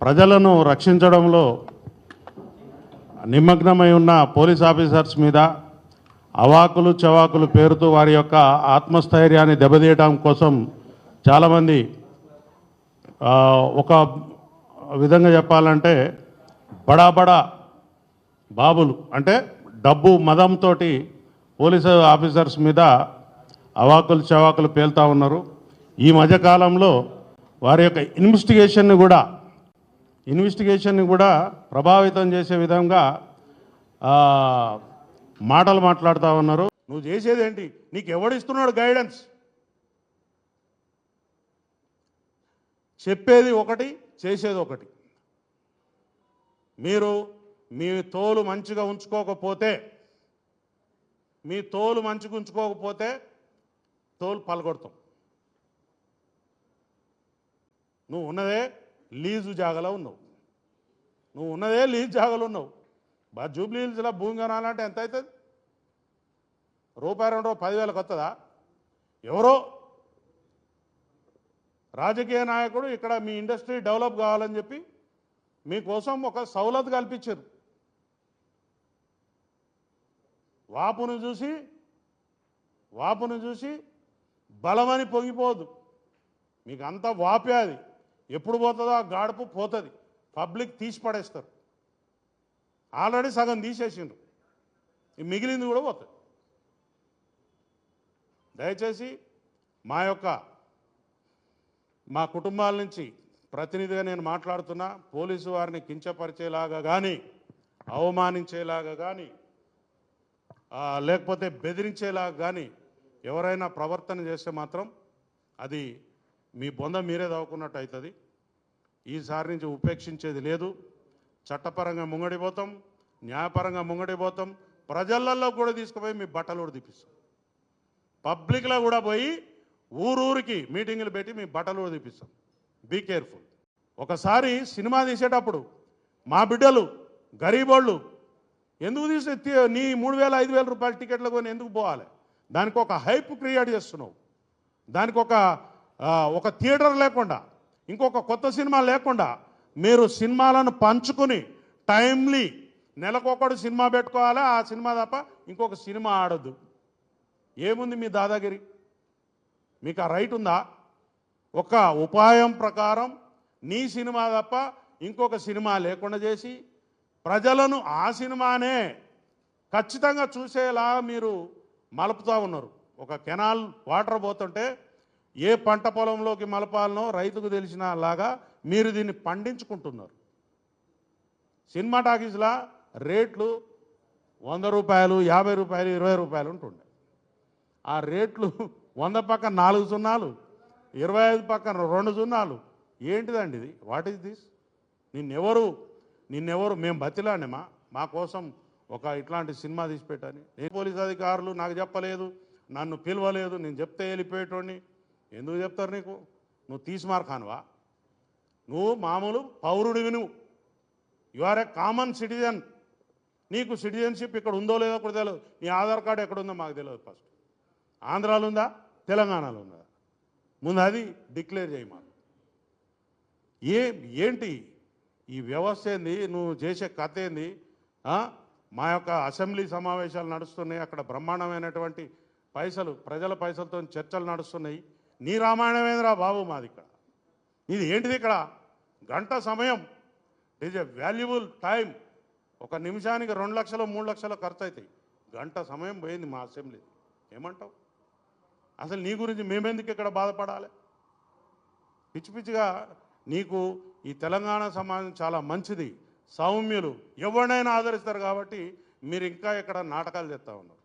ప్రజలను రక్షించడంలో నిమగ్నమై ఉన్న పోలీస్ ఆఫీసర్స్ మీద అవాకులు చవాకులు పేరుతో వారి యొక్క ఆత్మస్థైర్యాన్ని దెబ్బతీయడం కోసం చాలామంది ఒక విధంగా చెప్పాలంటే బడా బాబులు అంటే డబ్బు మదంతో పోలీసు ఆఫీసర్స్ మీద అవాకులు చవాకులు పేలుతూ ఉన్నారు. ఈ మధ్యకాలంలో వారి యొక్క ఇన్వెస్టిగేషన్ని కూడా ప్రభావితం చేసే విధంగా మాటలు మాట్లాడుతూ ఉన్నారు. నువ్వు చేసేదేంటి? నీకు ఎవడిస్తున్నాడు గైడెన్స్? చెప్పేది ఒకటి, చేసేది ఒకటి. మీరు మీ తోలు మంచిగా ఉంచుకోకపోతే తోలు పలగొడతాం. నువ్వు ఉన్నదే లీజు జాగలో ఉన్నావు. జూబ్లీ హిల్స్లో భూమి కొనాలంటే ఎంత అవుతుంది? రూపాయి 2 10,000 వస్తుందా? ఎవరో రాజకీయ నాయకుడు ఇక్కడ మీ ఇండస్ట్రీ డెవలప్ కావాలని చెప్పి మీకోసం ఒక సౌలత్ కల్పించారు. వాపును చూసి బలమని పొంగిపోదు. మీకు అంతా వాపే. అది ఎప్పుడు పోతుందో ఆ గాడుపు పోతుంది. పబ్లిక్ తీసి పడేస్తారు. ఆల్రెడీ సగం తీసేసిండ్రు, మిగిలింది కూడా పోతుంది. దయచేసి మా కుటుంబాల నుంచి ప్రతినిధిగా నేను మాట్లాడుతున్నా. పోలీసు వారిని కించపరిచేలాగా కానీ, అవమానించేలాగా కానీ, లేకపోతే బెదిరించేలాగా కానీ ఎవరైనా ప్రవర్తన చేస్తే మాత్రం అది మీ బొంద మీరే దాక్కున్నట్టు అవుతుంది. ఈసారి నుంచి ఉపేక్షించేది లేదు. చట్టపరంగా ముంగడిపోతాం, న్యాయపరంగా ముంగడిపోతాం. ప్రజలలో కూడా తీసుకుపోయి మీ బట్టలు కూడా తీపిస్తాం. పబ్లిక్లో కూడా పోయి ఊరూరికి మీటింగులు పెట్టి మీ బట్టలు కూడా తీపిస్తాం. Be careful. ఒకసారి సినిమా తీసేటప్పుడు మా బిడ్డలు గరీబోళ్ళు ఎందుకు నీ 3,000 5,000 రూపాయల టికెట్లు కొని ఎందుకు పోవాలి? దానికి ఒక హైప్ క్రియేట్ చేస్తున్నావు. దానికి ఒక థియేటర్ లేకుండా, ఇంకొక కొత్త సినిమా లేకుండా మీరు సినిమాలను పంచుకుని టైమ్లీ నెలకొకడు సినిమా పెట్టుకోవాలి. ఆ సినిమా తప్ప ఇంకొక సినిమా ఆడద్దు. ఏముంది మీ దాదాగిరి? మీకు ఆ రైట్ ఉందా? ఒక ఉపాయం ప్రకారం నీ సినిమా తప్ప ఇంకొక సినిమా లేకుండా చేసి ప్రజలను ఆ సినిమానే ఖచ్చితంగా చూసేలా మీరు మలుపుతూ ఉన్నారు. ఒక కెనాల్ వాటర్ పోతుంటే ఏ పంట పొలంలోకి మలపాలనో రైతుకు తెలిసిన లాగా మీరు దీన్ని పండించుకుంటున్నారు. సినిమా టాకీస్లా రేట్లు 100 రూపాయలు, 50 రూపాయలు, 20 రూపాయలు ఉంటుండే. ఆ రేట్లు 100 పక్కన 4 సున్నాలు, 25 పక్కన 2 సున్నాలు. ఏంటిదండి ఇది? What is this? నిన్నెవరు మేము బతిలానేమా మా కోసం ఒక ఇట్లాంటి సినిమా తీసి పెట్టని? పోలీస్ అధికారులు నాకు చెప్పలేదు, నన్ను పిలవలేదు, నేను చెప్తే వెళ్ళిపోయేటోడిని. ఎందుకు చెప్తారు నీకు? నువ్వు తీసిమార్కానువా? నువ్వు మామూలు పౌరుడివి. You are a common citizen. నీకు సిటిజన్షిప్ ఇక్కడ ఉందో లేదో కూడా తెలియదు. నీ ఆధార్ కార్డు ఎక్కడుందో మాకు తెలియదు. ఫస్ట్ ఆంధ్రాలో ఉందా, తెలంగాణలో ఉందా? ముందు అది డిక్లేర్ చేయి మాకు. ఏంటి ఈ వ్యవస్థ? ఏంది నువ్వు చేసే కథ? ఏంది? మా యొక్క అసెంబ్లీ సమావేశాలు నడుస్తున్నాయి, అక్కడ బ్రహ్మాండమైనటువంటి ప్రజల పైసలతో చర్చలు నడుస్తున్నాయి. నీ రామాయణమేంద్రా బాబు మాది ఇక్కడ? నీది ఏంటిది? ఇక్కడ గంట సమయం, it is a valuable time. ఒక నిమిషానికి 2 లక్షలు 3 లక్షలు ఖర్చు అవుతాయి. గంట సమయం పోయింది మా అసెంబ్లీ. ఏమంటావు? అసలు నీ గురించి మేమెందుకు ఇక్కడ బాధపడాలి? పిచ్చిగా నీకు ఈ తెలంగాణ సమాజం చాలా మంచిది, సౌమ్యులు, ఎవరినైనా ఆదరిస్తారు. కాబట్టి మీరు ఇంకా ఇక్కడ నాటకాలు చేస్తూ ఉన్నారు.